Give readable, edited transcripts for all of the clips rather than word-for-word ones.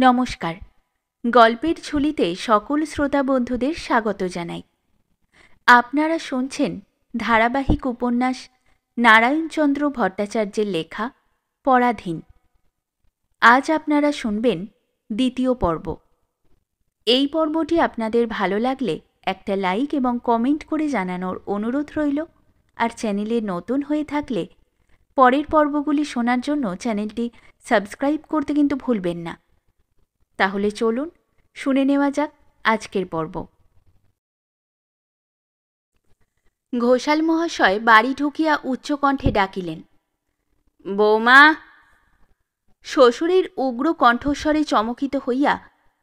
নমস্কার। গল্পের ঝুলিতে সকল শ্রোতা বন্ধুদের স্বাগত জানাই। আপনারা শুনছেন ধারাবাহিক উপন্যাস নারায়ণচন্দ্র ভট্টাচার্যের লেখা পরাধীন। আজ আপনারা শুনবেন দ্বিতীয় পর্ব। এই পর্বটি আপনাদের ভালো লাগলে একটা লাইক এবং কমেন্ট করে জানানোর অনুরোধ রইল। আর চ্যানেলে নতুন হয়ে থাকলে পরের পর্বগুলি শোনার জন্য চ্যানেলটি সাবস্ক্রাইব করতে কিন্তু ভুলবেন না। তাহলে চলুন শুনে নেওয়া যাক আজকের পর্ব। ঘোষাল মহাশয় বাড়ি ঢুকিয়া উচ্চকণ্ঠে ডাকিলেন, বৌমা। শ্বশুরের উগ্র কণ্ঠস্বরে চমকিত হইয়া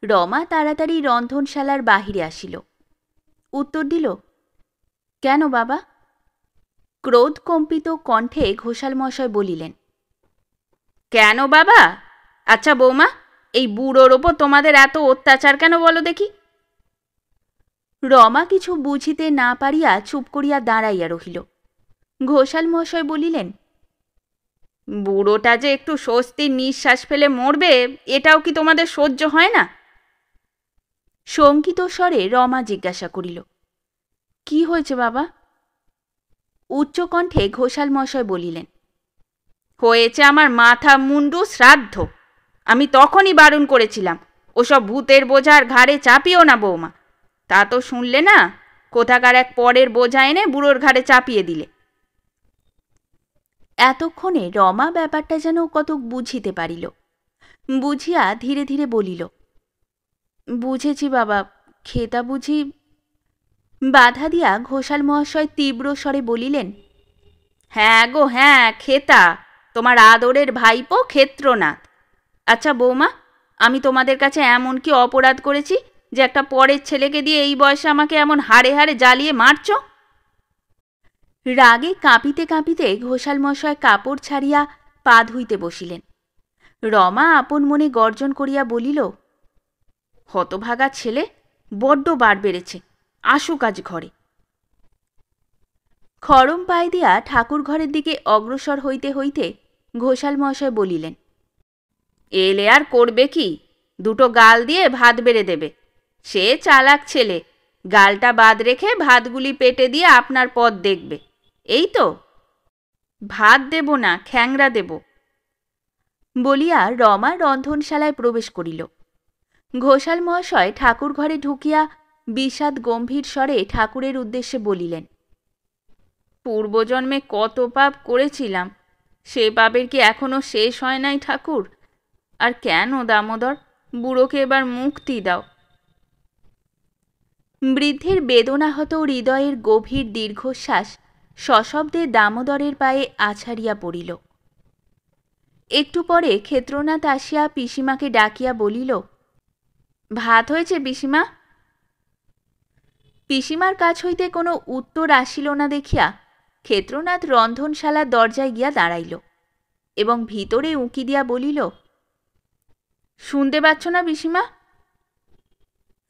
রমা তাড়াতাড়ি রন্ধনশালার বাহিরে আসিল। উত্তর দিল, কেন বাবা? ক্রোধকম্পিত কণ্ঠে ঘোষাল মহাশয় বলিলেন, কেন বাবা? আচ্ছা বৌমা, এই বুড়োর ওপর তোমাদের এত অত্যাচার কেন বলো দেখি? রমা কিছু বুঝিতে না পারিয়া চুপ করিয়া দাঁড়াইয়া রহিল। ঘোষাল মহাশয় বলিলেন, বুড়োটা যে একটু স্বস্তির নিঃশ্বাস ফেলে মরবে, এটাও কি তোমাদের সহ্য হয় না? শঙ্কিত স্বরে রমা জিজ্ঞাসা করিল, কি হয়েছে বাবা? উচ্চকণ্ঠে ঘোষাল মহাশয় বলিলেন, হয়েছে আমার মাথা মুন্ডু শ্রাদ্ধ। আমি তখনই বারণ করেছিলাম, ওসব ভূতের বোঝার ঘাড়ে চাপিও না বৌমা। তা তো শুনলে না, কোথাকার এক পরের বোঝা এনে বুড়োর ঘাড়ে চাপিয়ে দিলে। এতক্ষণে রমা ব্যাপারটা যেন কতক বুঝিতে পারিল। বুঝিয়া ধীরে ধীরে বলিল, বুঝেছি বাবা, খেতা বুঝি। বাধা দিয়া ঘোষাল মহাশয় তীব্র স্বরে বলিলেন, হ্যাঁ গো হ্যাঁ, খেতা, তোমার আদরের ভাইপো ক্ষেত্রনাথ। আচ্ছা বৌমা, আমি তোমাদের কাছে এমন কি অপরাধ করেছি যে একটা পরের ছেলেকে দিয়ে এই বয়সে আমাকে এমন হাড়ে হাড়ে জ্বালিয়ে মারছ? রাগে কাঁপিতে কাঁপিতে ঘোষাল মশায় কাপড় ছাড়িয়া পা ধুইতে বসিলেন। রমা আপন মনে গর্জন করিয়া বলিল, হতভাগা ছেলে, বড্ড বার বেড়েছে, আসুক আজ ঘরে। খড়ম পায়ে দিয়া ঠাকুর ঘরের দিকে অগ্রসর হইতে হইতে ঘোষাল মহাশয় বলিলেন, এলে আর করবে কি, দুটো গাল দিয়ে ভাত বেড়ে দেবে। সে চালাক ছেলে, গালটা বাদ রেখে ভাতগুলি পেটে দিয়ে আপনার পথ দেখবে, এই তো। ভাত দেব না, খ্যাংরা দেব। বলিয়া রমা রন্ধনশালায় প্রবেশ করিল। ঘোষাল মহাশয় ঠাকুর ঘরে ঢুকিয়া বিষাদ গম্ভীর স্বরে ঠাকুরের উদ্দেশ্যে বলিলেন, পূর্বজন্মে কত পাপ করেছিলাম, সে পাপের কি এখনো শেষ হয় নাই ঠাকুর? আর কেন দামোদর, বুড়োকে এবার মুক্তি দাও। বৃদ্ধের বেদনাহত হৃদয়ের গভীর দীর্ঘশ্বাস সশব্দে দামোদরের পায়ে আছাড়িয়া পড়িল। একটু পরে ক্ষেত্রনাথ আসিয়া পিসিমাকে ডাকিয়া বলিল, ভাত হয়েছে পিসিমা? পিসিমার কাছ হইতে কোনো উত্তর আসিল না দেখিয়া ক্ষেত্রনাথ রন্ধনশালার দরজায় গিয়া দাঁড়াইল এবং ভিতরে উঁকি দিয়া বলিল, শুনতে পাচ্ছ না পিসিমা?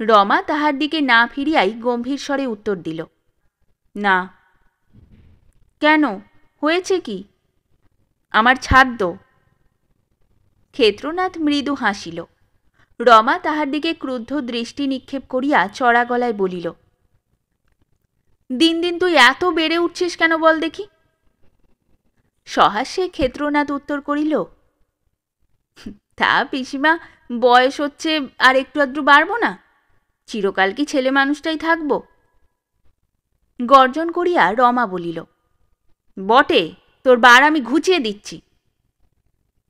রমা তাহার দিকে না ফিরিয়াই গম্ভীর স্বরে উত্তর দিল, না। কেন, হয়েছে কি? আমার ছাদ্য। ক্ষেত্রনাথ মৃদু হাসিল। রমা তাহার দিকে ক্রুদ্ধ দৃষ্টি নিক্ষেপ করিয়া চড়া গলায় বলিল, দিন দিন তুই এত বেড়ে উঠছিস কেন বল দেখি? সহাস্যে ক্ষেত্রনাথ উত্তর করিল, তা পিসিমা, বয়স হচ্ছে, আর একটু আধটু বাড়ব না? চিরকাল কি ছেলে মানুষটাই থাকব? গর্জন করিয়া রমা বলিল, বটে, তোর বার আমি ঘুচিয়ে দিচ্ছি।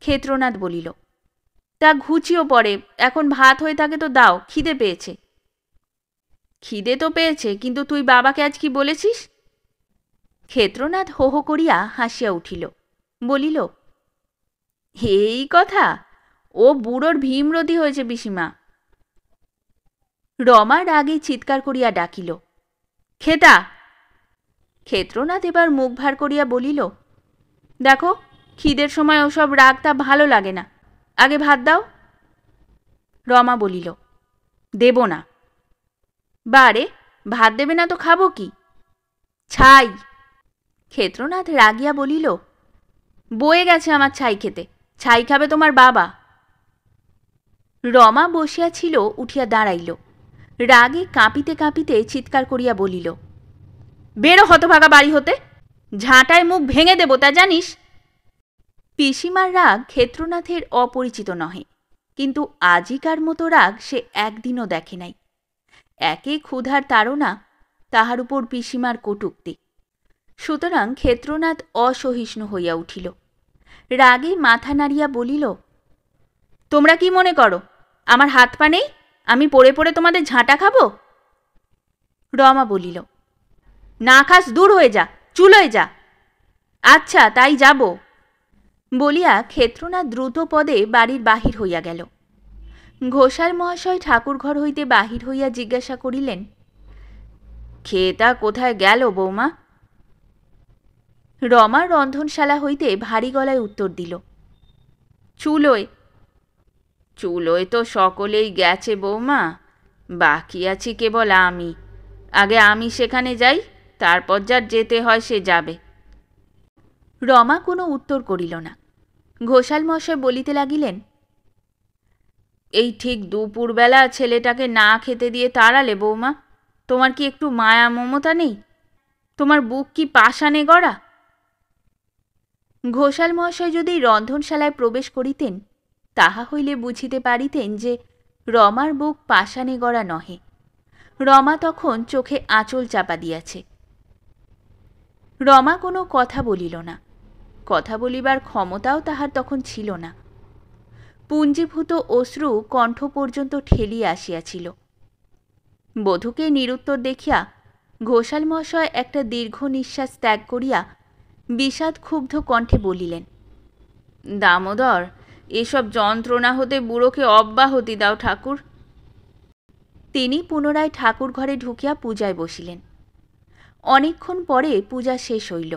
ক্ষেত্রনাথ বলিল, তা ঘুচিও পড়ে, এখন ভাত হয়ে থাকে তো দাও, খিদে পেয়েছে। খিদে তো পেয়েছে, কিন্তু তুই বাবাকে আজ কি বলেছিস? ক্ষেত্রনাথ হো হো করিয়া হাসিয়া উঠিল, বলিল, এই কথা? ও বুড়োর ভীমরতি হয়েছে পিসিমা। রমা রাগে চিৎকার করিয়া ডাকিল, খেতা। ক্ষেত্রনাথ এবার মুখ ভার করিয়া বলিল, দেখো, খিদের সময় ওসব রাগটা ভালো লাগে না, আগে ভাত দাও। রমা বলিল, দেব না। বারে, ভাত দেবে না তো খাবো কি? ছাই। ক্ষেত্রনাথ রাগিয়া বলিল, বয়ে গেছে আমার ছাই খেতে, ছাই খাবে তোমার বাবা। রমা বসিয়া ছিল, উঠিয়া দাঁড়াইল। রাগে কাঁপিতে কাঁপিতে চিৎকার করিয়া বলিল, বেরো হতভাগা বাড়ি হতে, ঝাঁটায় মুখ ভেঙে দেব তা জানিস। পিসিমার রাগ ক্ষেত্রনাথের অপরিচিত নহে, কিন্তু আজিকার মতো রাগ সে একদিনও দেখে নাই। একে ক্ষুধার তাড়না, তাহার উপর পিসিমার কটূক্তি। সুতরাং ক্ষেত্রনাথ অসহিষ্ণু হইয়া উঠিল। রাগে মাথা নাড়িয়া বলিল, তোমরা কি মনে করো আমার হাত পা নেই, আমি পড়ে পড়ে তোমাদের ঝাঁটা খাব? রমা বলিল, না খাস দূর হয়ে যা, চুলোয় যা। আচ্ছা তাই যাব, বলিয়া ক্ষেত্রনাথ দ্রুত পদে বাড়ির বাহির হইয়া গেল। ঘোষাল মহাশয় ঠাকুরঘর হইতে বাহির হইয়া জিজ্ঞাসা করিলেন, খেতা কোথায় গেল বৌমা? রমা রন্ধনশালা হইতে ভারী গলায় উত্তর দিল, চুলোয়। চুলোয় তো সকলেই গেছে বৌমা, বাকি আছি কেবল আমি। আগে আমি সেখানে যাই, তারপর যার যেতে হয় সে যাবে। রমা কোনো উত্তর করিল না। ঘোষাল মশাই বলিতে লাগিলেন, এই ঠিক দুপুরবেলা ছেলেটাকে না খেতে দিয়ে তাড়ালে বৌমা, তোমার কি একটু মায়া মমতা নেই? তোমার বুক কি পাষাণে গড়া? ঘোষাল মহাশয় যদি রন্ধনশালায় প্রবেশ করিতেন, তাহা হইলে বুঝিতে পারিতেন যে রমার বুক পাষাণে গড়া নহে। রমা তখন চোখে আঁচল চাপা দিয়াছে। রমা কোনো কথা বলিল না, কথা বলিবার ক্ষমতাও তাহার তখন ছিল না। পুঞ্জীভূত অশ্রু কণ্ঠ পর্যন্ত ঠেলিয়া আসিয়াছিল। বধূকে নিরুত্তর দেখিয়া ঘোষাল মহাশয় একটা দীর্ঘ নিঃশ্বাস ত্যাগ করিয়া বিষাদ ক্ষুব্ধ কণ্ঠে বলিলেন, দামোদর, এসব যন্ত্রণা হতে বুড়োকে অব্যাহতি দাও ঠাকুর। তিনি পুনরায় ঠাকুর ঘরে ঢুকিয়া পূজায় বসিলেন। অনেকক্ষণ পরে পূজা শেষ হইল।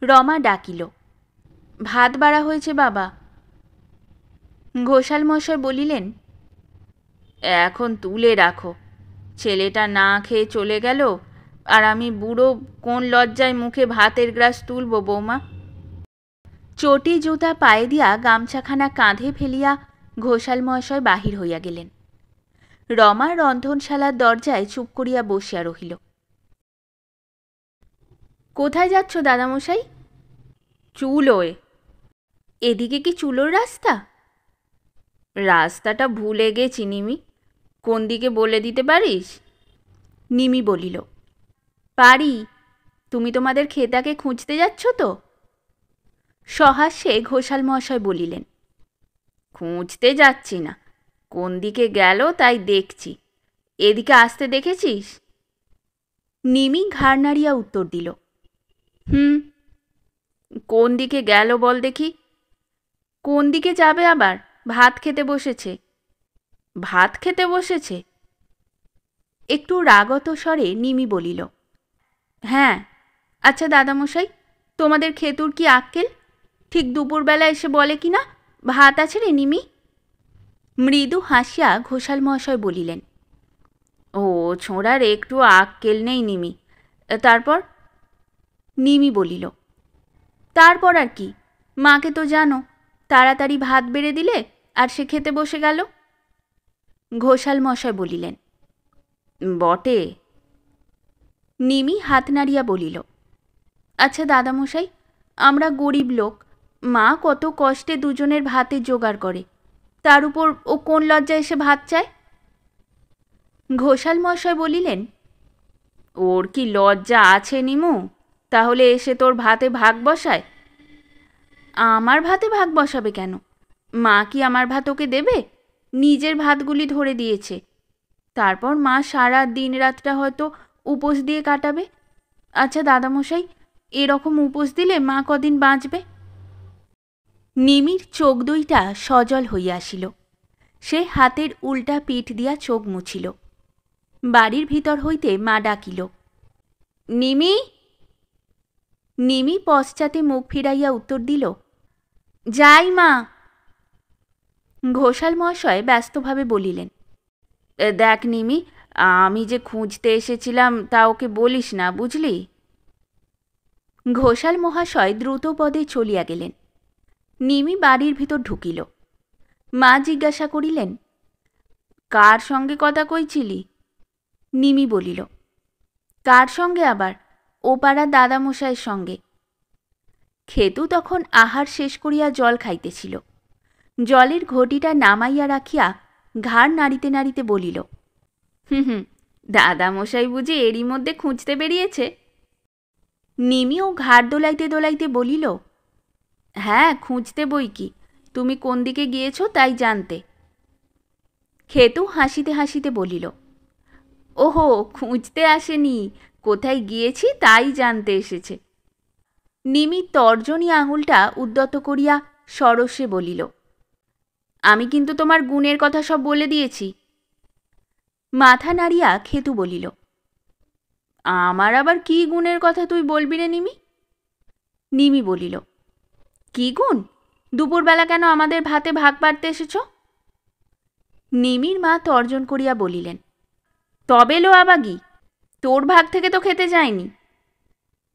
রমা ডাকিল, ভাত বাড়া হয়েছে বাবা। ঘোষাল মশাই বলিলেন, এখন তুলে রাখো, ছেলেটা না খেয়ে চলে গেল, আর আমি বুড়ো কোন লজ্জায় মুখে ভাতের গ্রাস তুলব বৌমা? চটি জুতা পায়ে দিয়া গামছাখানা কাঁধে ফেলিয়া ঘোষাল মহাশয় বাহির হইয়া গেলেন। রমা রন্ধনশালার দরজায় চুপ করিয়া বসিয়া রহিল। কোথায় যাচ্ছ দাদামশাই? চুলোয়। এদিকে কি চুলোর রাস্তা? রাস্তাটা ভুলে গেছি নিমি, কোন দিকে বলে দিতে পারিস? নিমি বলিল, পারি। তুমি তোমাদের খেতাকে খুঁজতে যাচ্ছ তো? সহাস্যে ঘোষাল মহাশয় বলিলেন, খুঁজতে যাচ্ছি না, কোন দিকে গেল তাই দেখছি। এদিকে আসতে দেখেছিস? নিমি ঘাড় নাড়িয়া উত্তর দিল, কোন দিকে গেল বল দেখি। কোন দিকে যাবে আবার? ভাত খেতে বসেছে। ভাত খেতে বসেছে? একটু রাগত স্বরে নিমি বলিল, হ্যাঁ। আচ্ছা দাদামশাই, তোমাদের খেতুর কি আক্কেল? ঠিক দুপুরবেলা এসে বলে কি না, ভাত আছে রে নিমি। মৃদু হাসিয়া ঘোষাল মহাশয় বলিলেন, ও ছোঁড়ার একটু আক্কেল নেই নিমি। তারপর? নিমি বলিল, তারপর আর কি, মাকে তো জানো, তাড়াতাড়ি ভাত বেড়ে দিলে আর সে খেতে বসে গেল। ঘোষাল মশাই বলিলেন, বটে। নিমি হাত নাড়িয়া বলিল, আচ্ছা দাদামশাই, আমরা গরিব লোক, মা কত কষ্টে দুজনের ভাতের জোগাড় করে, তার উপর ও কোন লজ্জায় এসে ভাত চায়? ঘোষাল মশাই বলিলেন, ওর কি লজ্জা আছে নিমু? তাহলে এসে তোর ভাতে ভাগ বসায়? আমার ভাতে ভাগ বসাবে কেন? মা কি আমার ভাত ওকে দেবে? নিজের ভাতগুলি ধরে দিয়েছে। তারপর মা সারা দিন রাতটা হয়তো উপোস দিয়ে কাটাবে। আচ্ছা দাদামশাই, এরকম উপোস দিলে মা কদিন বাঁচবে? নিমির চোখ দুইটা সজল হইয়া আসিল। সে হাতের উল্টা পিঠ দিয়া চোখ মুছিল। বাড়ির ভিতর হইতে মা ডাকিল, নিমি। নিমি পশ্চাতে মুখ ফিরাইয়া উত্তর দিল, যাই মা। ঘোষাল মহাশয় ব্যস্তভাবে বলিলেন, দেখ নিমি, আমি যে খুঁজতে এসেছিলাম তা ওকে বলিস না, বুঝলি? ঘোষাল মহাশয় দ্রুত পদে চলিয়া গেলেন। নিমি বাড়ির ভিতর ঢুকিল। মা জিজ্ঞাসা করিলেন, কার সঙ্গে কথা কইছিলি? নিমি বলিল। কার সঙ্গে আবার? ও পাড়ার দাদামশাইয়ের সঙ্গে। খেতু তখন আহার শেষ করিয়া জল খাইতেছিল। জলের ঘটিটা নামাইয়া রাখিয়া ঘাড় নাড়িতে নাড়িতে বলিল, হুম, দাদামশাই বুঝি এরই মধ্যে খুঁজতে বেরিয়েছে? নিমিও ঘাড় দোলাইতে দোলাইতে বলিল, হ্যাঁ, খুঁজতে বই কি, তুমি কোন দিকে গিয়েছ তাই জানতে। খেতু হাসিতে হাসিতে বলিল, ওহো, খুঁজতে আসেনি, কোথায় গিয়েছি তাই জানতে এসেছে। নিমি তর্জনী আঙুলটা উদ্যত করিয়া সরসে বলিল, আমি কিন্তু তোমার গুণের কথা সব বলে দিয়েছি। মাথা নাড়িয়া খেতু বলিল, আমার আবার কি গুণের কথা তুই বলবি রে নিমি? নিমি বলিল, কি গুণ? দুপুরবেলা কেন আমাদের ভাতে ভাগ বাড়তে এসেছ? নিমির মা তর্জন করিয়া বলিলেন, তবে লো আবাগি, তোর ভাগ থেকে তো খেতে যায়নি।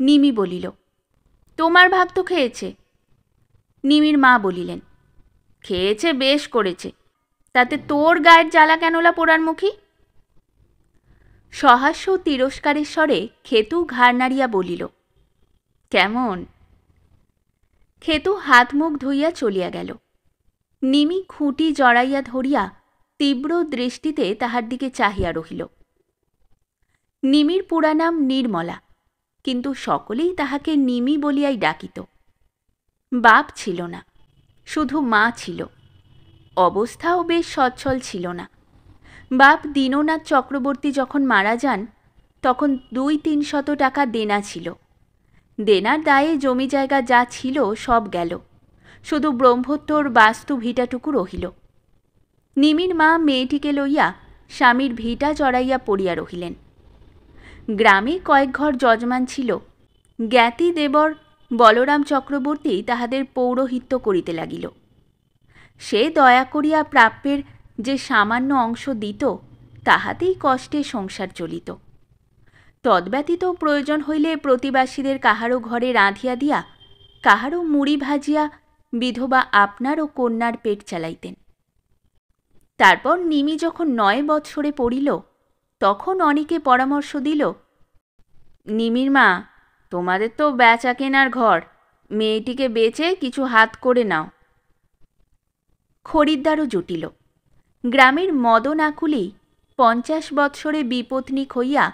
নিমি বলিল, তোমার ভাগ তো খেয়েছে। নিমির মা বলিলেন, খেয়েছে বেশ করেছে, তাতে তোর গায়ের জ্বালা কেনলা পোড়ার মুখী? সহাস্য তিরস্কারের স্বরে খেতু ঘাড় নাড়িয়া বলিল, কেমন? খেতু হাত মুখ ধুইয়া চলিয়া গেল। নিমি খুঁটি জড়াইয়া ধরিয়া তীব্র দৃষ্টিতে তাহার দিকে চাহিয়া রহিল। নিমির পুরা নাম নির্মলা, কিন্তু সকলেই তাহাকে নিমি বলিয়াই ডাকিত। বাপ ছিল না, শুধু মা ছিল। অবস্থাও বেশ সচ্ছল ছিল না। বাপ দীননাথ চক্রবর্তী যখন মারা যান তখন 200-300 টাকা দেনা ছিল। দেনার দায়ে জমি জায়গা যা ছিল সব গেল, শুধু ব্রহ্মোত্তর বাস্তু ভিটাটুকু রহিল। নিমির মা মেয়েটিকে লইয়া স্বামীর ভিটা জড়াইয়া পড়িয়া রহিলেন। গ্রামে কয়েক ঘর যজমান ছিল। জ্ঞাতি দেবর বলরাম চক্রবর্তী তাহাদের পৌরোহিত্য করিতে লাগিল। সে দয়া করিয়া প্রাপ্যের যে সামান্য অংশ দিত তাহাতেই কষ্টে সংসার চলিত। তদ্ব্যতীত প্রয়োজন হইলে প্রতিবাসীদের কাহারও ঘরে রাঁধিয়া দিয়া কাহারও মুড়ি ভাজিয়া বিধবা আপনার ও কন্যার পেট চালাইতেন। তারপর নিমি যখন 9 বৎসরে পড়িল তখন অনেকে পরামর্শ দিল, নিমির মা, তোমাদের তো বেচা কেনার ঘর, মেয়েটিকে বেচে কিছু হাত করে নাও। খরিদ্দারও জুটিল। গ্রামের মদন আকুলেই 50 বৎসরে বিপত্নিক হইয়া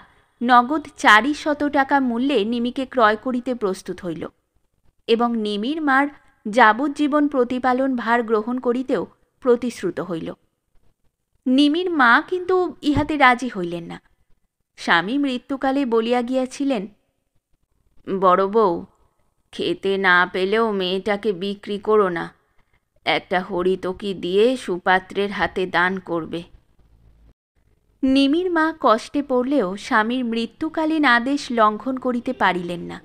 নগদ 400 টাকা মূল্যে নিমিকে ক্রয় করিতে প্রস্তুত হইল এবং নিমির মার যাবজ্জীবন প্রতিপালন ভার গ্রহণ করিতেও প্রতিশ্রুত হইল। নিমির মা কিন্তু ইহাতে রাজি হইলেন না। স্বামী মৃত্যুকালে বলিয়া গিয়াছিলেন, বড় বউ, খেতে না পেলেও মেয়েটাকে বিক্রি করো না, একটা হরিতকি দিয়ে সুপাত্রের হাতে দান করবে। নিমির মা কষ্টে পড়লেও স্বামীর মৃত্যুকালীন আদেশ লঙ্ঘন করিতে পারিলেন না।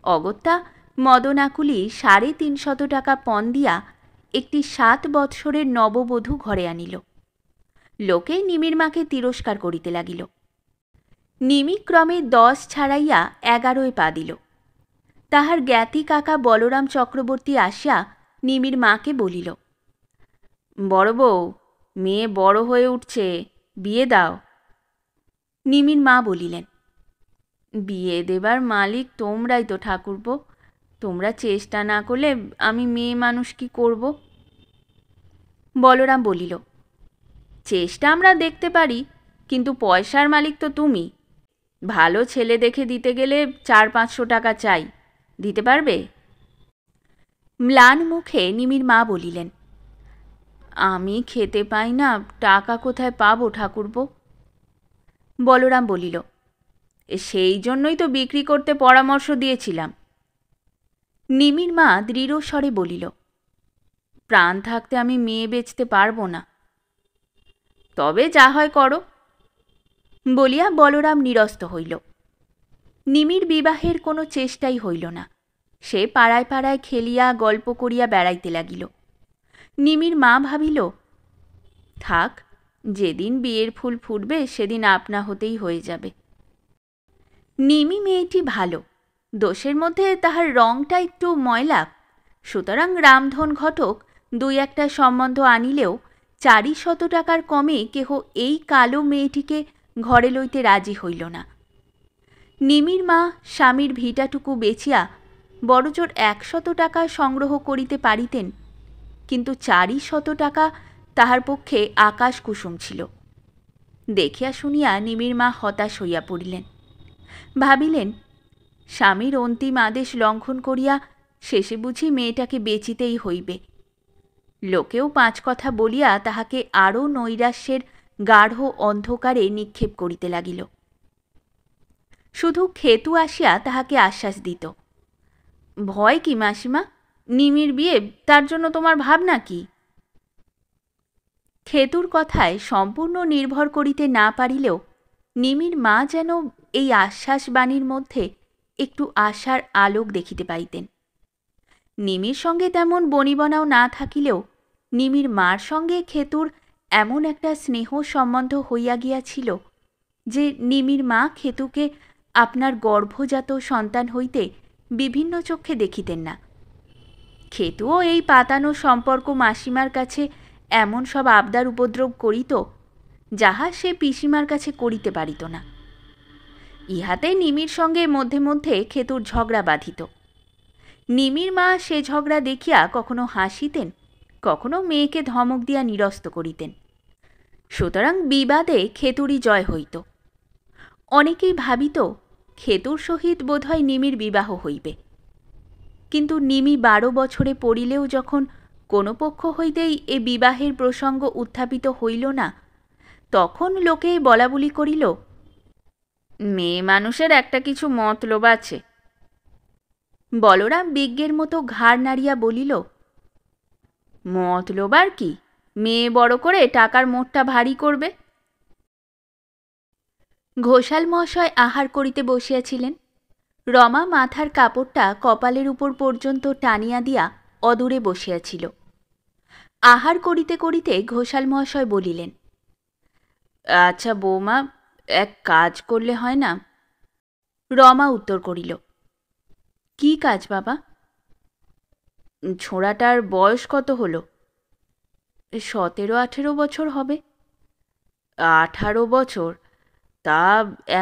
অগত্যা মদনাকুলি 350 টাকা পণ দিয়া একটি 7 বৎসরের নববধূ ঘরে আনিল। লোকে নিমির মাকে তিরস্কার করিতে লাগিল। নিমি ক্রমে 10 ছাড়াইয়া 11 পা দিল। তাহার জ্ঞাতি কাকা বলরাম চক্রবর্তী আসিয়া নিমির মাকে বলিল, বড় বউ, মেয়ে বড় হয়ে উঠছে, বিয়ে দাও। নিমির মা বলিলেন, বিয়ে দেবার মালিক তোমরাই তো ঠাকুরপো, তোমরা চেষ্টা না করলে আমি মেয়ে মানুষ কি করব? বলরাম বলিল, চেষ্টা আমরা দেখতে পারি, কিন্তু পয়সার মালিক তো তুমি। ভালো ছেলে দেখে দিতে গেলে 400-500 টাকা চাই, দিতে পারবে? ম্লান মুখে নিমির মা বলিলেন, আমি খেতে পাই না, টাকা কোথায় পাবো ঠাকুরপো? বলরাম বলিল, সেই জন্যই তো বিক্রি করতে পরামর্শ দিয়েছিলাম। নিমির মা দৃঢ় স্বরে বলিল, প্রাণ থাকতে আমি মেয়ে বেচতে পারবো না। তবে যা হয় করো, বলিয়া বলরাম নিরস্ত হইল। নিমির বিবাহের কোনো চেষ্টাই হইল না। সে পাড়ায় পাড়ায় খেলিয়া গল্প করিয়া বেড়াইতে লাগিল। নিমির মা ভাবিল, থাক, যেদিন বিয়ের ফুল ফুটবে সেদিন আপনা হতেই হয়ে যাবে। নিমি মেয়েটি ভালো, দোষের মধ্যে তাহার রংটা একটু ময়লা, সুতরাং রামধন ঘটক 2-1 সম্বন্ধ আনিলেও 400 টাকার কমে কেহ এই কালো মেয়েটিকে ঘরে লইতে রাজি হইল না। নিমির মা স্বামীর ভিটাটুকু বেচিয়া বড়জোর 100 টাকা সংগ্রহ করিতে পারিতেন, কিন্তু 400 টাকা তাহার পক্ষে আকাশ কুসুম ছিল। দেখিয়া শুনিয়া নিমির মা হতাশ হইয়া পড়িলেন। ভাবিলেন, স্বামীর অন্তিম আদেশ লঙ্ঘন করিয়া শেষে বুঝি মেয়েটাকে বেচিতেই হইবে। লোকেও 5 কথা বলিয়া তাহাকে আরও নৈরাশ্যের গাঢ় অন্ধকারে নিক্ষেপ করিতে লাগিল। শুধু খেতু আসিয়া তাহাকে আশ্বাস দিত, ভয় কি মাসিমা, নিমির বিয়ে, তার জন্য তোমার ভাবনা কি? খেতুর কথায় সম্পূর্ণ নির্ভর করিতে না পারিলেও নিমির মা যেন এই আশ্বাস বাণীর মধ্যে একটু আশার আলোক দেখিতে পাইতেন। নিমির সঙ্গে তেমন বনিবনাও না থাকিলেও নিমির মার সঙ্গে খেতুর এমন একটা স্নেহ সম্বন্ধ হইয়া গিয়াছিল যে নিমির মা খেতুকে আপনার গর্ভজাত সন্তান হইতে বিভিন্ন চক্ষে দেখিতেন না। খেতুও এই পাতানো সম্পর্ক মাসিমার কাছে এমন সব আবদার উপদ্রব করিত যাহা সে পিসিমার কাছে করিতে পারিত না। ইহাতে নিমির সঙ্গে মধ্যে মধ্যে খেতুর ঝগড়া বাঁধিত। নিমির মা সে ঝগড়া দেখিয়া কখনো হাসিতেন, কখনো মেয়েকে ধমক দিয়া নিরস্ত করিতেন। সুতরাং বিবাদে খেতুরই জয় হইত। অনেকেই ভাবিত খেতুর সহিত বোধহয় নিমির বিবাহ হইবে, কিন্তু নিমি 12 বছরে পড়িলেও যখন কোনো পক্ষ হইতেই এ বিবাহের প্রসঙ্গ উত্থাপিত হইল না, তখন লোকে বলাবলি করিল, মেয়ে মানুষের একটা কিছু মতলব আছে। বলরাম বিজ্ঞের মতো ঘাড় নাড়িয়া বলিল, মতলব আর কি, মেয়ে বড় করে টাকার মোটটা ভারী করবে। ঘোষাল মহাশয় আহার করিতে বসিয়াছিলেন। রমা মাথার কাপড়টা কপালের উপর পর্যন্ত টানিয়া দিয়া অদূরে বসিয়াছিল। আহার করিতে করিতে ঘোষাল মহাশয় বলিলেন, আচ্ছা বৌমা, এক কাজ করলে হয় না? রমা উত্তর করিল, কি কাজ বাবা? ছোঁড়াটার বয়স কত হল? 17-18 বছর হবে। 18 বছর? তা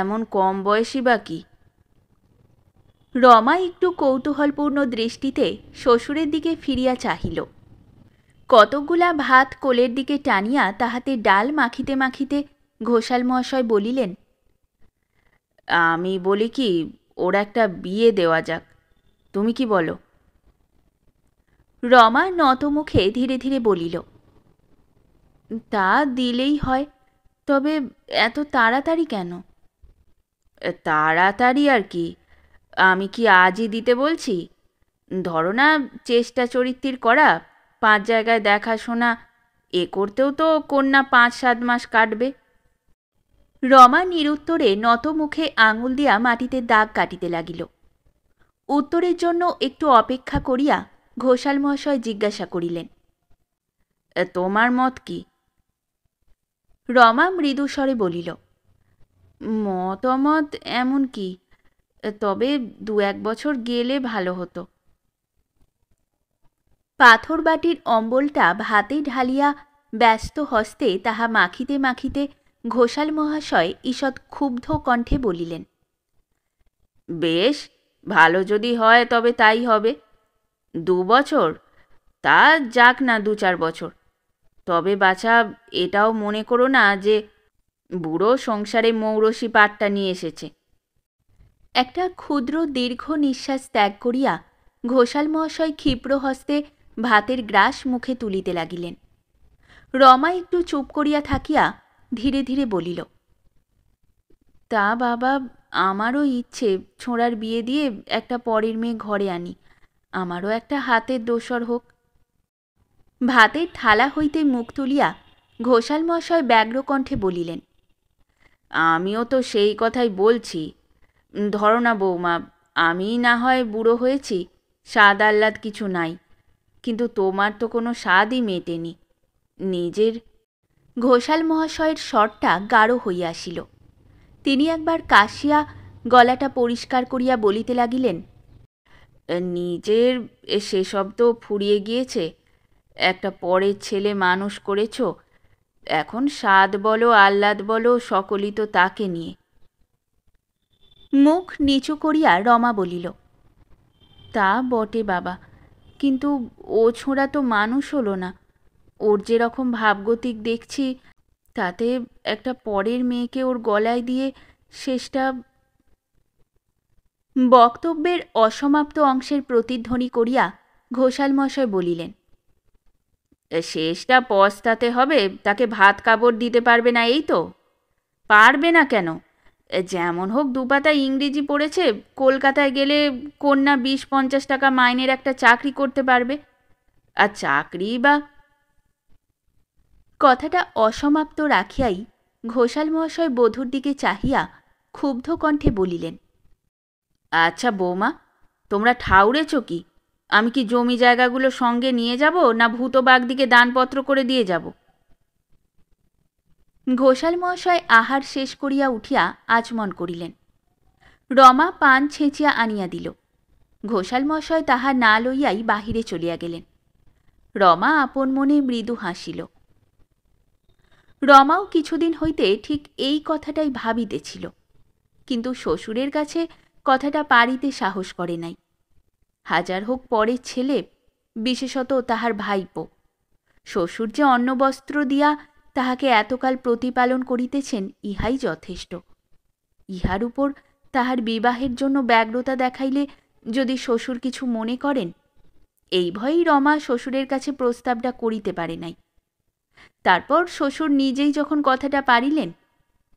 এমন কম বয়সী বা কি? রমা একটু কৌতূহলপূর্ণ দৃষ্টিতে শ্বশুরের দিকে ফিরিয়া চাহিল। কতকগুলা ভাত কোলের দিকে টানিয়া তাহাতে ডাল মাখিতে মাখিতে ঘোষাল মহাশয় বলিলেন, আমি বলি কি, ওর একটা বিয়ে দেওয়া যাক, তুমি কি বলো? রমা নতমুখে ধীরে ধীরে বলিল, তা দিলেই হয়, তবে এত তাড়াতাড়ি কেন? তাড়াতাড়ি আর কি, আমি কি আজই দিতে বলছি? ধরো না, চেষ্টা চরিত্রির করা, 5 জায়গায় দেখাশোনা, এ করতেও তো কন্যা 5-7 মাস কাটবে। রমা নিরুত্তরে নত মুখে আঙুল দিয়া মাটিতে দাগ কাটিতে লাগিল। উত্তরের জন্য একটু অপেক্ষা করিয়া ঘোষাল মহাশয় জিজ্ঞাসা করিলেন, তোমার মত কি? রমা মৃদুস্বরে বলিল, মতামত এমন কি, তবে 2-1 বছর গেলে ভালো হতো। পাথর বাটির অম্বলটা ভাতে ঢালিয়া ব্যস্ত হস্তে তাহা মাখিতে মাখিতে ঘোষাল মহাশয় ঈষৎ ক্ষুব্ধ কণ্ঠে বলিলেন, বেশ, ভালো যদি হয় তবে তাই হবে। 2 বছর? তা যাক না 2-4 বছর। তবে বাছা, এটাও মনে করো না যে বুড়ো সংসারে মৌরসি পাটটা নিয়ে এসেছে। একটা ক্ষুদ্র দীর্ঘ নিঃশ্বাস ত্যাগ করিয়া ঘোষাল মহাশয় ক্ষিপ্র হস্তে ভাতের গ্রাস মুখে তুলিতে লাগিলেন। রমা একটু চুপ করিয়া থাকিয়া ধীরে ধীরে বলিল, তা বাবা, আমারও ইচ্ছে ছোঁড়ার বিয়ে দিয়ে একটা পরের মেয়ে ঘরে আনি, আমারও একটা হাতের দোসর হোক। ভাতের থালা হইতে মুখ তুলিয়া ঘোষাল মহাশয় ব্যগ্রকণ্ঠে বলিলেন, আমিও তো সেই কথাই বলছি। ধরো না বৌমা, আমি না হয় বুড়ো হয়েছি, স্বাদ আহ্লাদ কিছু নাই, কিন্তু তোমার তো কোনো স্বাদই মেটেনি নিজের। ঘোষাল মহাশয়ের স্বরটা গাঢ় হইয়া আসিল। তিনি একবার কাশিয়া গলাটা পরিষ্কার করিয়া বলিতে লাগিলেন, নিজের সেসব তো ফুরিয়ে গিয়েছে, একটা পরের ছেলে মানুষ করেছ, এখন স্বাদ বলো আহ্লাদ বলো সকলই তো তাকে নিয়ে। মুখ নিচু করিয়া রমা বলিল, তা বটে বাবা, কিন্তু ও ছোঁড়া তো মানুষ হলো না। ওর যেরকম ভাবগতিক দেখছি, তাতে একটা পরের মেয়েকে ওর গলায় দিয়ে শেষটা। বক্তব্যের অসমাপ্ত অংশের প্রতিধ্বনি করিয়া ঘোষাল মশায় বলিলেন, শেষটা পস্তাতে হবে, তাকে ভাত কাপড় দিতে পারবে না এই তো? পারবে না কেন? যেমন হোক দুপাতা ইংরেজি পড়েছে, কলকাতায় গেলে কন্যা 20-50 টাকা মাইনের একটা চাকরি করতে পারবে। আর চাকরি বা। কথাটা অসমাপ্ত রাখিয়াই ঘোষাল মহাশয় বধূর দিকে চাহিয়া ক্ষুব্ধ কণ্ঠে বলিলেন, আচ্ছা বৌমা, তোমরা ঠাউরেছ কি? আমি কি জমি জায়গাগুলো সঙ্গে নিয়ে যাব, না ভূত বাগদিকে দানপত্র করে দিয়ে যাব? ঘোষাল মহাশয় আহার শেষ করিয়া উঠিয়া আচমন করিলেন। রমা পান ছেঁচিয়া আনিয়া দিল। ঘোষাল মহাশয় তাহা না লইয়াই বাহিরে চলিয়া গেলেন। রমা আপন মনে মৃদু হাসিল। রমাও কিছুদিন হইতে ঠিক এই কথাটাই ভাবিতেছিল, কিন্তু শ্বশুরের কাছে কথাটা পারিতে সাহস করে নাই। হাজার হোক পরের ছেলে, বিশেষত তাহার ভাইপো। শ্বশুর যে অন্নবস্ত্র দিয়া তাহাকে এতকাল প্রতিপালন করিতেছেন, ইহাই যথেষ্ট। ইহার উপর তাহার বিবাহের জন্য ব্যগ্রতা দেখাইলে যদি শ্বশুর কিছু মনে করেন, এই ভয়েই রমা শ্বশুরের কাছে প্রস্তাবটা করিতে পারে নাই। তারপর শ্বশুর নিজেই যখন কথাটা পারিলেন,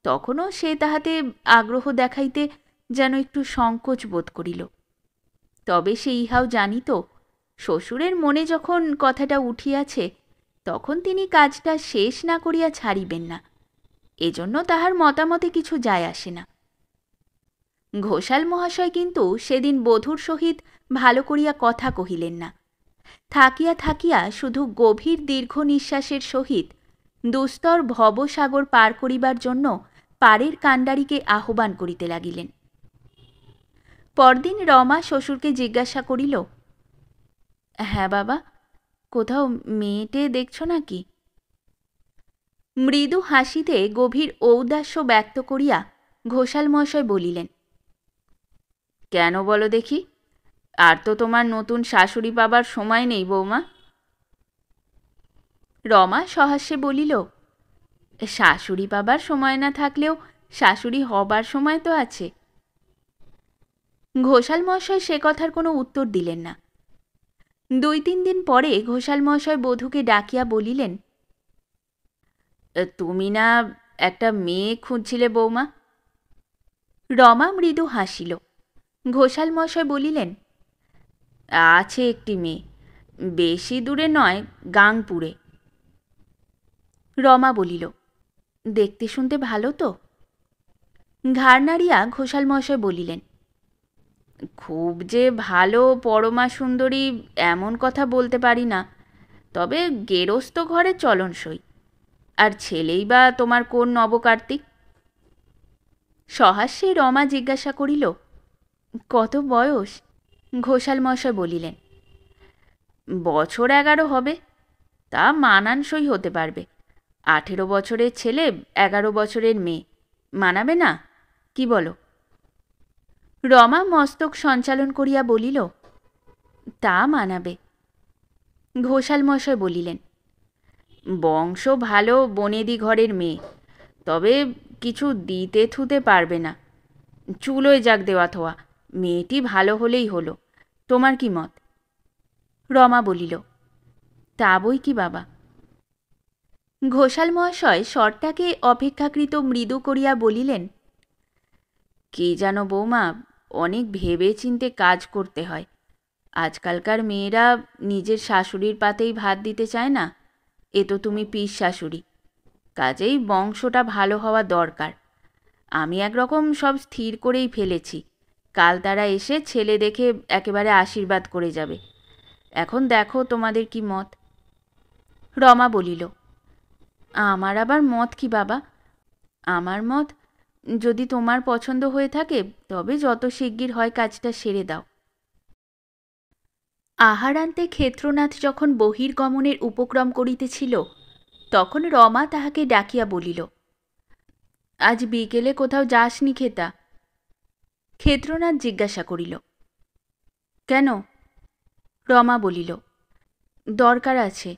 তখনও সে তাহাতে আগ্রহ দেখাইতে যেন একটু সংকোচ বোধ করিল। তবে সে ইহাও জানিত, শ্বশুরের মনে যখন কথাটা উঠিয়াছে, তখন তিনি কাজটা শেষ না করিয়া ছাড়িবেন না। এজন্য তাহার মতামতে কিছু যায় আসে না। ঘোষাল মহাশয় কিন্তু সেদিন বধূর সহিত ভালো করিয়া কথা কহিলেন না। থাকিয়া থাকিয়া শুধু গভীর দীর্ঘ নিঃশ্বাসের সহিত দুস্তর ভবসাগর পার করিবার জন্য পারের কাণ্ডারিকে আহ্বান করিতে লাগিলেন। পরদিন রমা শ্বশুরকে জিজ্ঞাসা করিল, হ্যাঁ বাবা, কোথাও মেয়েটে দেখছ নাকি? মৃদু হাসিতে গভীর ঔদাস্য ব্যক্ত করিয়া ঘোষাল মহাশয় বলিলেন, কেন বলো দেখি? আর তো তোমার নতুন শাশুড়ি পাবার সময় নেই বৌমা। রমা সহাস্যে বলিল, শাশুড়ি পাবার সময় না থাকলেও শাশুড়ি হবার সময় তো আছে। ঘোষাল মহাশয় সে কথার কোনো উত্তর দিলেন না। 2-3 দিন পরে ঘোষাল মহাশয় বধূকে ডাকিয়া বলিলেন, তুমি না একটা মেয়ে খুঁজছিলে বৌমা? রমা মৃদু হাসিল। ঘোষাল মহাশয় বলিলেন, আছে একটি মেয়ে, বেশি দূরে নয়, গাংপুরে। রমা বলিল, দেখতে শুনতে ভালো তো? ঘাড় নাড়িয়া ঘোষাল মহাশয় বলিলেন, খুব যে ভালো পরমা সুন্দরী এমন কথা বলতে পারি না, তবে গেরস্ত ঘরে চলনসই। আর ছেলেই বা তোমার কোন নবকার্তিক? সহাস্যে রমা জিজ্ঞাসা করিল, কত বয়স? ঘোষাল মহাশয় বলিলেন, বছর 11 হবে, তা মানানসই হতে পারবে। 18 বছরের ছেলে, 11 বছরের মেয়ে, মানাবে না? কি বলো? রমা মস্তক সঞ্চালন করিয়া বলিল, তা মানাবে। ঘোষাল মহাশয় বলিলেন, বংশ ভালো, বনেদি ঘরের মেয়ে, তবে কিছু দিতে থুতে পারবে না। চুলোয় যাক দেওয়া থোয়া, মেয়েটি ভালো হলেই হলো। তোমার কি মত? রমা বলিল, তা বই কি বাবা। ঘোষাল মহাশয় স্বরটাকে অপেক্ষাকৃত মৃদু করিয়া বলিলেন, কি জানো বৌমা, অনেক ভেবে চিনতে কাজ করতে হয়। আজকালকার মেয়েরা নিজের শাশুড়ির পাতেই ভাত দিতে চায় না। এ তো তুমি পিস শাশুড়ি, কাজেই বংশটা ভালো হওয়া দরকার। আমি একরকম সব স্থির করেই ফেলেছি, কাল তারা এসে ছেলে দেখে একেবারে আশীর্বাদ করে যাবে। এখন দেখো তোমাদের কি মত। রমা বলিল, আমার আবার মত কি বাবা? আমার মত, যদি তোমার পছন্দ হয়ে থাকে, তবে যত শিগগির হয় কাজটা সেরে দাও। আহারান্তে ক্ষেত্রনাথ যখন বহির্গমনের উপক্রম করিতেছিল, তখন রমা তাহাকে ডাকিয়া বলিল, আজ বিকেলে কোথাও যাসনি খেতা? ক্ষেত্রনাথ জিজ্ঞাসা করিল, কেন? রমা বলিল, দরকার আছে।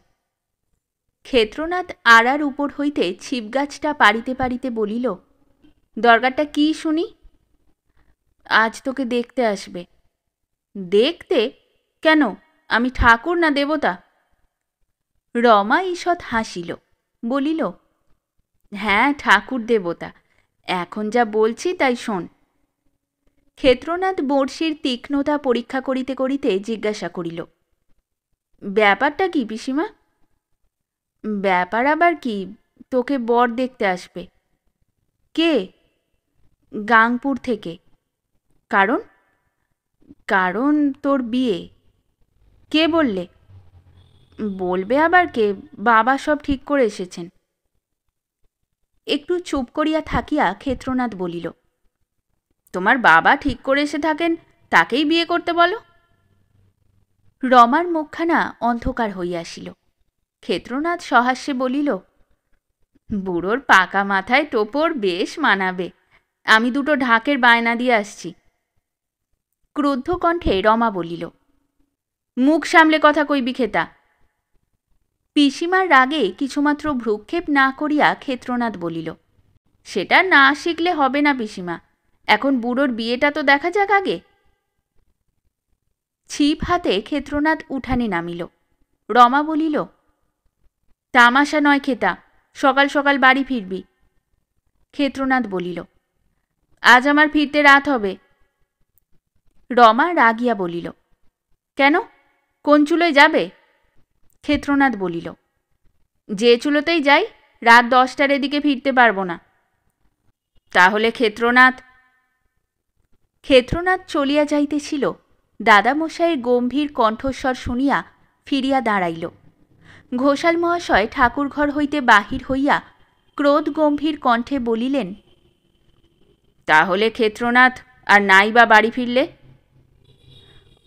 ক্ষেত্রনাথ আড়ার উপর হইতে ছিপগাছটা পাড়িতে পাড়িতে বলিল, দরকারটা কি শুনি? আজ তোকে দেখতে আসবে। দেখতে? কেন, আমি ঠাকুর না দেবতা? রমা ঈষৎ হাসিল, বলিল, হ্যাঁ ঠাকুর দেবতা, এখন যা বলছি তাই শোন। ক্ষেত্রনাথ বড়শির তীক্ষ্ণতা পরীক্ষা করিতে করিতে জিজ্ঞাসা করিল, ব্যাপারটা কি পিসিমা? ব্যাপার আবার কি, তোকে বর দেখতে আসবে। কে? গাংপুর থেকে। কারণ? কারণ তোর বিয়ে। কে বললে? বলবে আবার কে, বাবা সব ঠিক করে এসেছেন। একটু চুপ করিয়া থাকিয়া ক্ষেত্রনাথ বলিল, তোমার বাবা ঠিক করে এসে থাকেন, তাকেই বিয়ে করতে বলো। রমার মুখখানা অন্ধকার হইয়াছিল। ক্ষেত্রনাথ সহাস্যে বলিল, বুড়োর পাকা মাথায় টোপর বেশ মানাবে, আমি দুটো ঢাকের বায়না দিয়ে আসছি। ক্রুদ্ধ কণ্ঠে রমা বলিল, মুখ সামলে কথা কইবি খেতা। পিসিমার রাগে কিছুমাত্র ভ্রুক্ষেপ না করিয়া ক্ষেত্রনাথ বলিল, সেটা না শিখলে হবে না পিসিমা, এখন বুড়োর বিয়েটা তো দেখা যাক আগে। ছিপ হাতে ক্ষেত্রনাথ উঠানে নামিল। রমা বলিল, তামাশা নয় খেতা, সকাল সকাল বাড়ি ফিরবি। ক্ষেত্রনাথ বলিল, আজ আমার ফিরতে রাত হবে। রমা রাগিয়া বলিল, কেন, কোন চুলোয় যাবে? ক্ষেত্রনাথ বলিল, যে চুলোতেই যাই, রাত 10টার এদিকে ফিরতে পারবো না। তাহলে ক্ষেত্রনাথ। ক্ষেত্রনাথ চলিয়া যাইতেছিল, দাদামশাইয়ের গম্ভীর কণ্ঠস্বর শুনিয়া ফিরিয়া দাঁড়াইল। ঘোষাল মহাশয় ঠাকুরঘর হইতে বাহির হইয়া ক্রোধ গম্ভীর কণ্ঠে বলিলেন, তাহলে ক্ষেত্রনাথ আর নাই বা বাড়ি ফিরলে?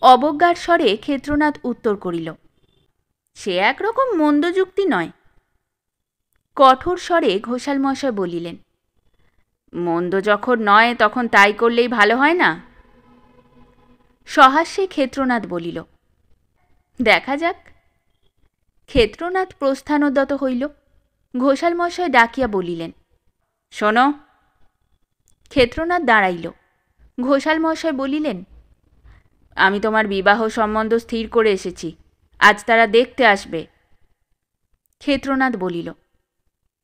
অবজ্ঞার স্বরে ক্ষেত্রনাথ উত্তর করিল, সে একরকম মন্দ যুক্তি নয়। কঠোর স্বরে ঘোষাল মহাশয় বলিলেন, মন্দ যখন নয় তখন তাই করলেই ভালো হয় না? সহাস্যে ক্ষেত্রনাথ বলিল, দেখা যাক। ক্ষেত্রনাথ প্রস্থানোদ্যত হইল। ঘোষাল মহাশয় ডাকিয়া বলিলেন, শোনো। ক্ষেত্রনাথ দাঁড়াইল। ঘোষাল মহাশয় বলিলেন, আমি তোমার বিবাহ সম্বন্ধ স্থির করে এসেছি, আজ তারা দেখতে আসবে। ক্ষেত্রনাথ বলিল,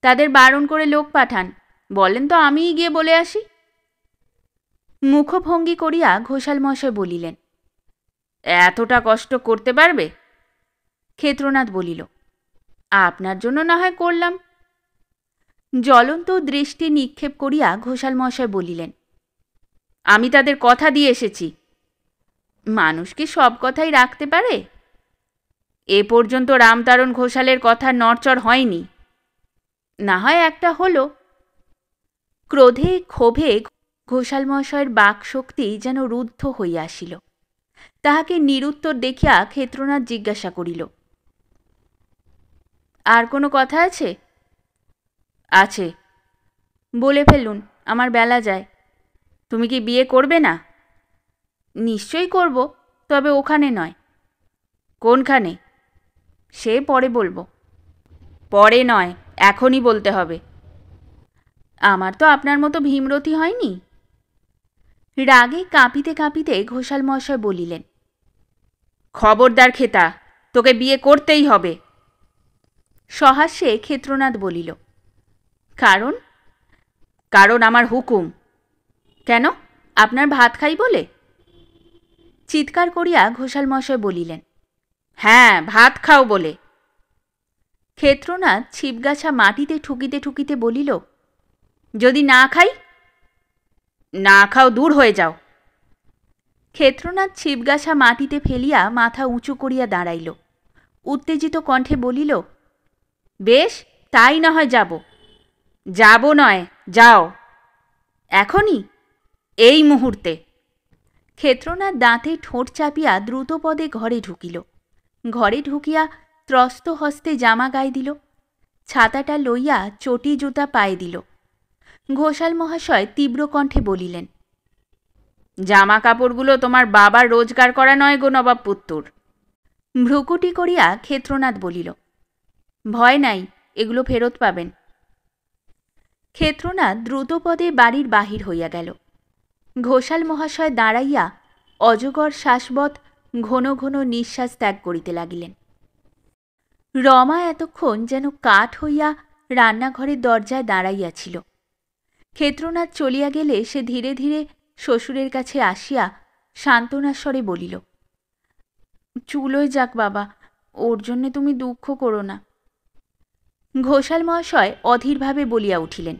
তাদের বারণ করে লোক পাঠান, বলেন তো আমিই গিয়ে বলে আসি। মুখভঙ্গি করিয়া ঘোষাল মহাশয় বলিলেন, এতটা কষ্ট করতে পারবে? ক্ষেত্রনাথ বলিল, আপনার জন্য না হয় করলাম। জ্বলন্ত দৃষ্টি নিক্ষেপ করিয়া ঘোষাল মহাশয় বলিলেন, আমি তাদের কথা দিয়ে এসেছি। মানুষ কি সব কথাই রাখতে পারে? এ পর্যন্ত রামতারণ ঘোষালের কথা নড়চড় হয়নি, না হয় একটা হলো। ক্রোধে ক্ষোভে ঘোষাল মহাশয়ের বাকশক্তি যেন রুদ্ধ হইয়া আসিল। তাহাকে নিরুত্তর দেখিয়া ক্ষেত্রনাথ জিজ্ঞাসা করিল, আর কোনো কথা আছে? আছে। বলে ফেলুন, আমার বেলা যায়। তুমি কি বিয়ে করবে না? নিশ্চয়ই করব, তবে ওখানে নয়। কোনখানে? সে পরে বলবো। পরে নয়, এখনই বলতে হবে। আমার তো আপনার মতো ভীমরতি হয়নি। রাগে কাঁপিতে কাঁপিতে ঘোষাল মহাশয় বলিলেন, খবরদার খেতা, তোকে বিয়ে করতেই হবে। সহাস্যে ক্ষেত্রনাথ বলিল, কারণ? কারণ আমার হুকুম। কেন, আপনার ভাত খাই বলে? চিৎকার করিয়া ঘোষাল মহাশয় বলিলেন, হ্যাঁ, ভাত খাও বলে। ক্ষেত্রনাথ ছিপগাছা মাটিতে ঠুকিতে ঠুকিতে বলিল, যদি না খাই? না খাও, দূর হয়ে যাও। ক্ষেত্রনাথ ছিপগাছা মাটিতে ফেলিয়া মাথা উঁচু করিয়া দাঁড়াইল। উত্তেজিত কণ্ঠে বলিল, বেশ, তাই না হয় যাব। যাব নয়, যাও এখনই, এই মুহূর্তে। ক্ষেত্রনাথ দাঁতে ঠোঁট চাপিয়া দ্রুতপদে ঘরে ঢুকিল। ঘরে ঢুকিয়া ত্রস্ত হস্তে জামা গায়ে দিল। ছাতাটা লইয়া চটি জুতা পায়ে দিল। ঘোষাল মহাশয় তীব্র কণ্ঠে বলিলেন, জামা কাপড়গুলো তোমার বাবার রোজগার করা নয় গো নবাব পুত্তুর। ভ্রুকুটি করিয়া ক্ষেত্রনাথ বলিল, ভয় নাই, এগুলো ফেরত পাবেন। ক্ষেত্রনাথ দ্রুতপদে বাড়ির বাহির হইয়া গেল। ঘোষাল মহাশয় দাঁড়াইয়া অজগর শ্বাসবৎ ঘন ঘন নিঃশ্বাস ত্যাগ করিতে লাগিলেন। রমা এতক্ষণ যেন কাঠ হইয়া রান্নাঘরের দরজায় দাঁড়াইয়াছিল। ক্ষেত্রনাথ চলিয়া গেলে সে ধীরে ধীরে শ্বশুরের কাছে আসিয়া সান্ত্বনাস্বরে বলিল, চুলোয় যাক বাবা, ওর জন্যে তুমি দুঃখ করো না। ঘোষাল মহাশয় অধীরভাবে বলিয়া উঠিলেন,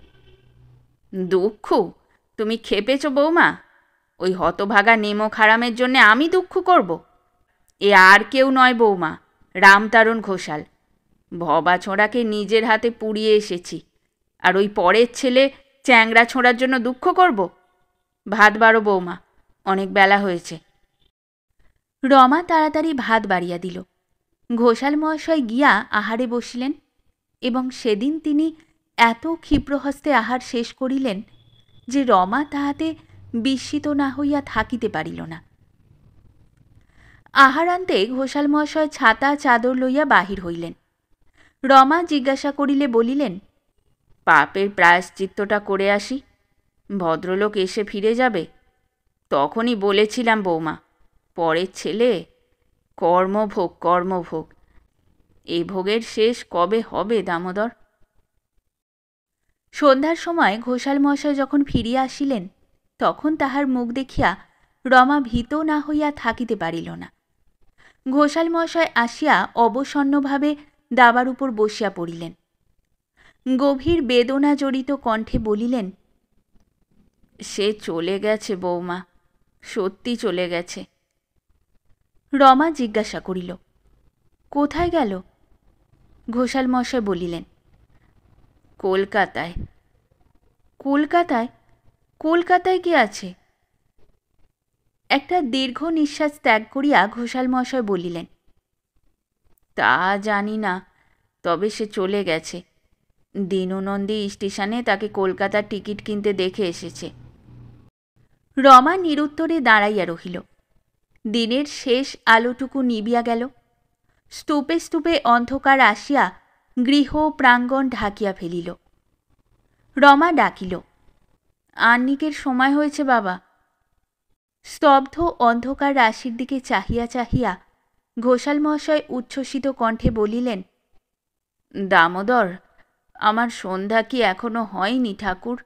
দুঃখ? তুমি খেপেছ বৌমা? ওই হতভাগা নেমো খারামের জন্যে আমি দুঃখ করব? এ আর কেউ নয় বৌমা, রামতারণ ঘোষাল। ভবা ছোঁড়াকে নিজের হাতে পুড়িয়ে এসেছি, আর ওই পরের ছেলে চ্যাংড়া ছোঁড়ার জন্য দুঃখ করব? ভাত বাড়ো বৌমা, অনেক বেলা হয়েছে। রমা তাড়াতাড়ি ভাত বাড়িয়া দিল। ঘোষাল মহাশয় গিয়া আহারে বসিলেন এবং সেদিন তিনি এত ক্ষিপ্রহস্তে আহার শেষ করিলেন যে রমা তাহাতে বিস্মিত না হইয়া থাকিতে পারিল না। আহারান্তে ঘোষাল মহাশয় ছাতা চাদর লইয়া বাহির হইলেন। রমা জিজ্ঞাসা করিলে বলিলেন, পাপের প্রায়শ্চিত্তটা করে আসি, ভদ্রলোক এসে ফিরে যাবে। তখনই বলেছিলাম বৌমা, পরের ছেলে, কর্মভোগ কর্মভোগ, এই ভোগের শেষ কবে হবে দামোদর? সন্ধ্যার সময় ঘোষাল মহাশয় যখন ফিরিয়া আসিলেন তখন তাহার মুখ দেখিয়া রমা ভীত না হইয়া থাকিতে পারিল না। ঘোষাল মহাশয় আসিয়া অবসন্নভাবে দাবার উপর বসিয়া পড়িলেন। গভীর বেদনা জড়িত কণ্ঠে বলিলেন, সে চলে গেছে বৌমা, সত্যি চলে গেছে। রমা জিজ্ঞাসা করিল, কোথায় গেল? ঘোষাল মহাশয় বলিলেন, কলকাতায়। কলকাতায়? কলকাতায় কি আছে? একটা দীর্ঘ নিঃশ্বাস ত্যাগ করিয়া ঘোষাল মহাশয় বলিলেন, তা জানি না, তবে সে চলে গেছে। দীননন্দী স্টেশনে তাকে কলকাতার টিকিট কিনতে দেখে এসেছে। রমা নিরুত্তরে দাঁড়াইয়া রহিল। দিনের শেষ আলোটুকু নিবিয়া গেল। স্তূপে স্তূপে অন্ধকার আসিয়া গৃহ প্রাঙ্গণ ঢাকিয়া ফেলিল। রমা ডাকিল, আহ্নিকের সময় হয়েছে বাবা। স্তব্ধ অন্ধকার রাশির দিকে চাহিয়া চাহিয়া ঘোষাল মহাশয় উচ্ছ্বসিত কণ্ঠে বলিলেন, দামোদর, আমার সন্ধ্যা কি এখনো হয়নি ঠাকুর?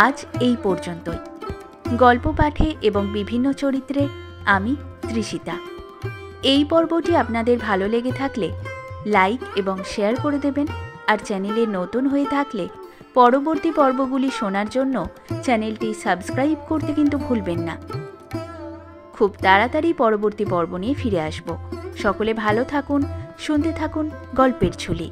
আজ এই পর্যন্তই। গল্প পাঠে এবং বিভিন্ন চরিত্রে আমি তৃষিতা। এই পর্বটি আপনাদের ভালো লেগে থাকলে লাইক এবং শেয়ার করে দেবেন, আর চ্যানেলে নতুন হয়ে থাকলে পরবর্তী পর্বগুলি শোনার জন্য চ্যানেলটি সাবস্ক্রাইব করতে কিন্তু ভুলবেন না। খুব তাড়াতাড়ি পরবর্তী পর্ব নিয়ে ফিরে আসব। সকলে ভালো থাকুন, শুনতে থাকুন গল্পের ঝুলি।